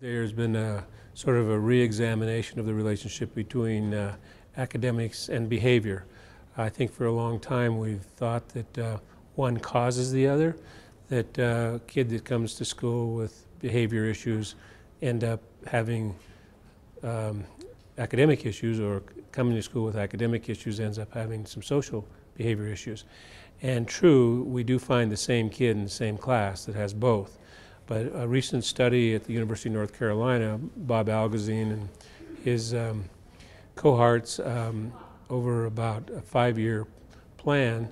There's been a sort of a re-examination of the relationship between academics and behavior. I think for a long time we've thought that one causes the other, that a kid that comes to school with behavior issues end up having academic issues, or coming to school with academic issues ends up having some social behavior issues. And true, we do find the same kid in the same class that has both. But a recent study at the University of North Carolina, Bob Algazine and his cohorts over about a 5-year plan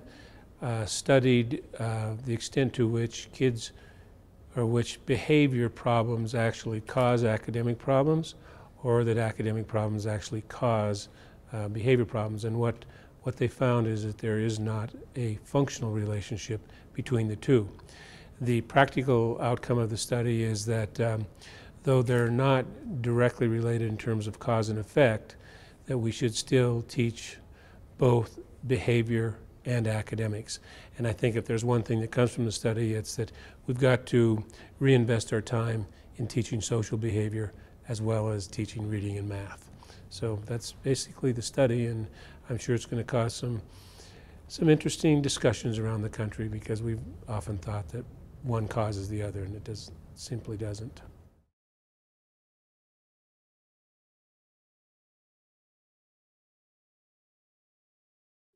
studied the extent to which kids or which behavior problems actually cause academic problems, or that academic problems actually cause behavior problems. And what they found is that there is not a functional relationship between the two. The practical outcome of the study is that though they're not directly related in terms of cause and effect, that we should still teach both behavior and academics. And I think if there's one thing that comes from the study, it's that we've got to reinvest our time in teaching social behavior as well as teaching reading and math. So that's basically the study, and I'm sure it's going to cause some interesting discussions around the country, because we've often thought that one causes the other, and it simply doesn't.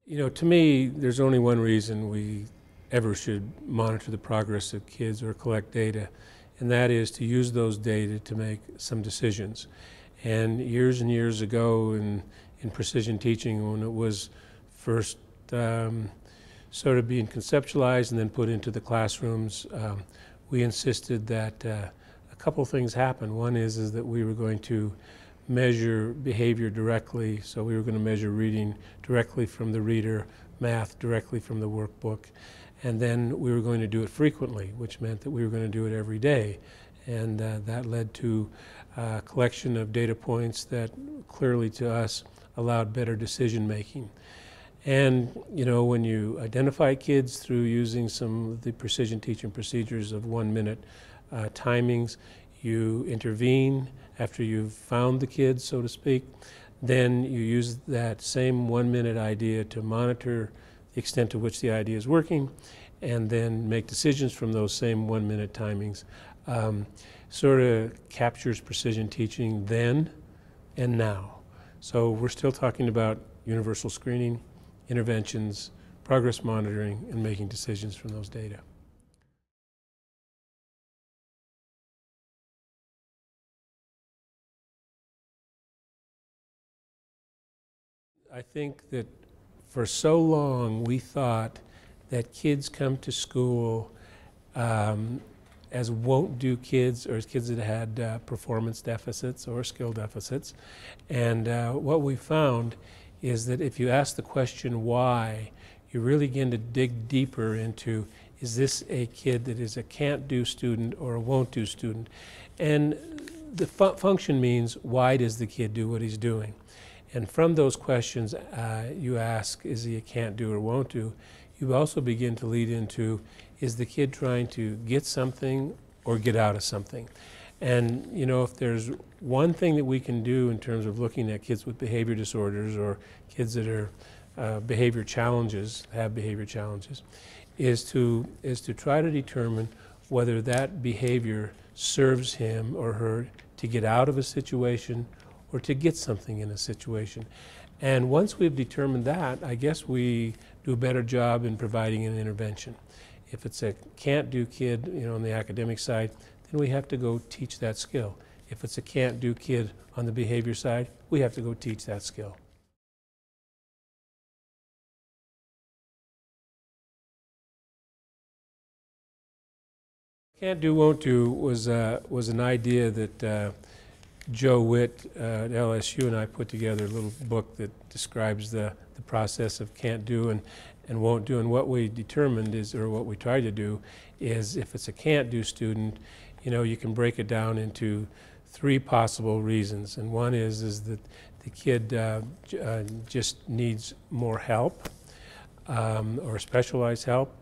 You know, to me, there's only one reason we ever should monitor the progress of kids or collect data, and that is to use those data to make some decisions. And years ago in precision teaching, when it was first sort of being conceptualized and then put into the classrooms, we insisted that a couple things happen. One is that we were going to measure behavior directly, so we were going to measure reading directly from the reader, math directly from the workbook, and then we were going to do it frequently, which meant that we were going to do it every day. And that led to a collection of data points that clearly to us allowed better decision making. And you know, when you identify kids through using some of the precision teaching procedures of 1-minute timings, you intervene after you've found the kids, so to speak. Then you use that same 1-minute idea to monitor the extent to which the idea is working, and then make decisions from those same 1-minute timings. Sort of captures precision teaching then and now. So we're still talking about universal screening, interventions, progress monitoring, and making decisions from those data. I think that for so long we thought that kids come to school as won't-do kids, or as kids that had performance deficits or skill deficits. And what we found is that if you ask the question why, you really begin to dig deeper into, is this a kid that is a can't-do student or a won't-do student? And the function means, why does the kid do what he's doing? And from those questions you ask, is he a can't-do or won't-do? You also begin to lead into, is the kid trying to get something or get out of something? And you know, if there's one thing that we can do in terms of looking at kids with behavior disorders, or kids that are have behavior challenges, is to try to determine whether that behavior serves him or her to get out of a situation or to get something in a situation. And once we've determined that, I guess we do a better job in providing an intervention. If it's a can't-do kid, you know, on the academic side, then we have to go teach that skill. If it's a can't-do kid on the behavior side, we have to go teach that skill. Can't-do, won't-do was an idea that Joe Witt at LSU and I put together a little book that describes the process of can't-do and won't-do. And what we determined is, or what we tried to do, is if it's a can't-do student, you know, you can break it down into 3 possible reasons. And one is that the kid just needs more help, or specialized help.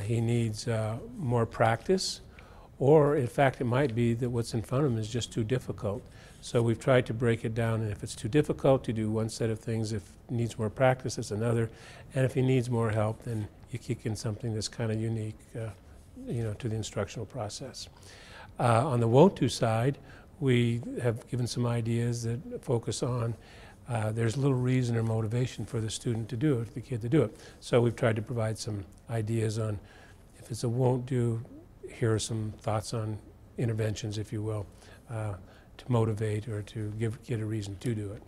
He needs more practice, Or in fact, it might be that what's in front of them is just too difficult. So we've tried to break it down, and if it's too difficult, you do one set of things. If it needs more practice, it's another. And if he needs more help, then you kick in something that's kind of unique to the instructional process. On the won't do side, we have given some ideas that focus on there's little reason or motivation for the student to do it, the kid to do it. So we've tried to provide some ideas on if it's a won't do, here are some thoughts on interventions, if you will, to motivate or to give a kid a reason to do it.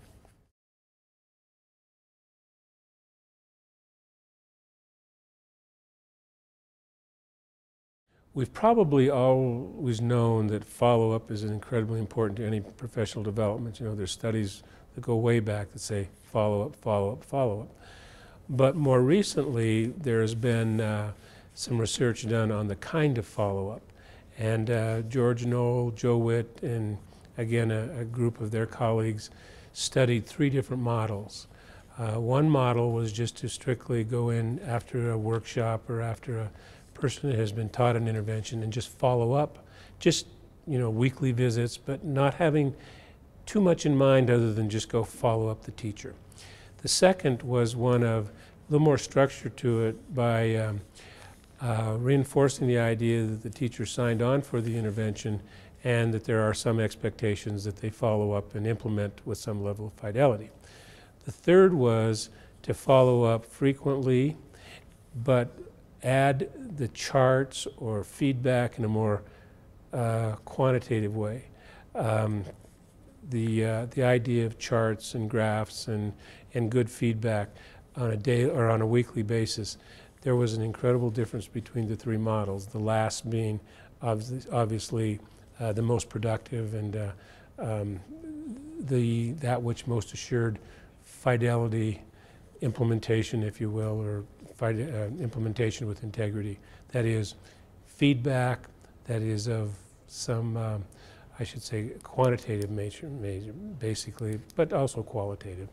We've probably always known that follow-up is incredibly important to any professional development. You know, there's studies that go way back that say follow-up, follow-up, follow-up. But more recently, there's been some research done on the kind of follow-up. And George Knoll, Joe Witt, and again, a group of their colleagues studied 3 different models. One model was just to strictly go in after a workshop or after a person that has been taught an intervention and just follow up, just weekly visits, but not having too much in mind other than just go follow up the teacher. The second was one of a little more structure to it by reinforcing the idea that the teacher signed on for the intervention and that there are some expectations that they follow up and implement with some level of fidelity. The third was to follow up frequently, but add the charts or feedback in a more quantitative way. The idea of charts and graphs and good feedback on a day or on a weekly basis, there was an incredible difference between the 3 models, the last being obviously the most productive and that which most assured fidelity implementation, if you will, or implementation with integrity. That is feedback that is of some, I should say, quantitative nature, basically, but also qualitative.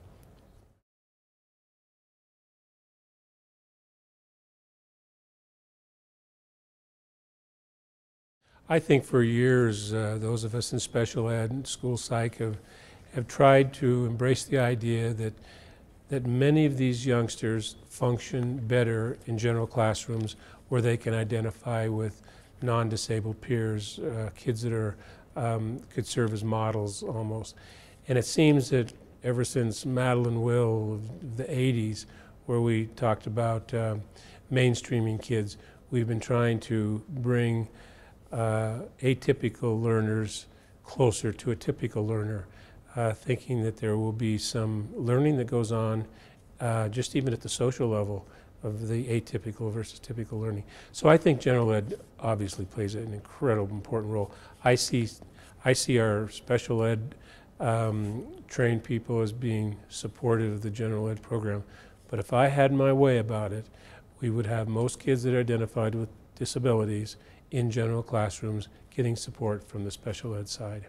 I think for years, those of us in special ed and school psych have tried to embrace the idea that many of these youngsters function better in general classrooms where they can identify with non-disabled peers, kids that could serve as models almost. And it seems that ever since Madeline Will of the 80s, where we talked about mainstreaming kids, we've been trying to bring atypical learners closer to a typical learner. Thinking that there will be some learning that goes on just even at the social level of the atypical versus typical learning. So I think general ed obviously plays an incredibly important role. I see our special ed trained people as being supportive of the general ed program. But if I had my way about it, we would have most kids that are identified with disabilities in general classrooms getting support from the special ed side.